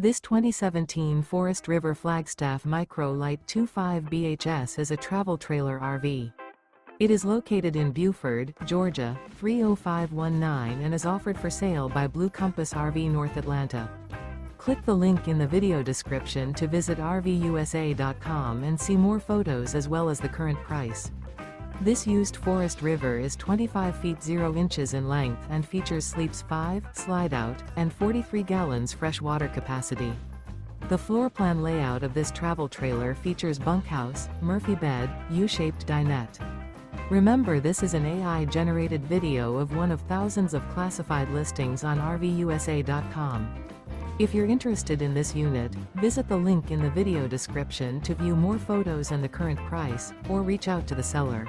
This 2017 Forest River Flagstaff Micro Lite 25 BHS is a travel trailer RV. It is located in Buford, Georgia, 30519 and is offered for sale by Blue Compass RV North Atlanta. Click the link in the video description to visit RVUSA.com and see more photos as well as the current price. This used Forest River is 25 feet 0 inches in length and features sleeps 5, Slideout, and 43 gallons fresh water capacity. The floor plan layout of this travel trailer features bunkhouse, Murphy bed, U-shaped dinette. Remember, this is an AI-generated video of one of thousands of classified listings on RVUSA.com. If you're interested in this unit, visit the link in the video description to view more photos and the current price, or reach out to the seller.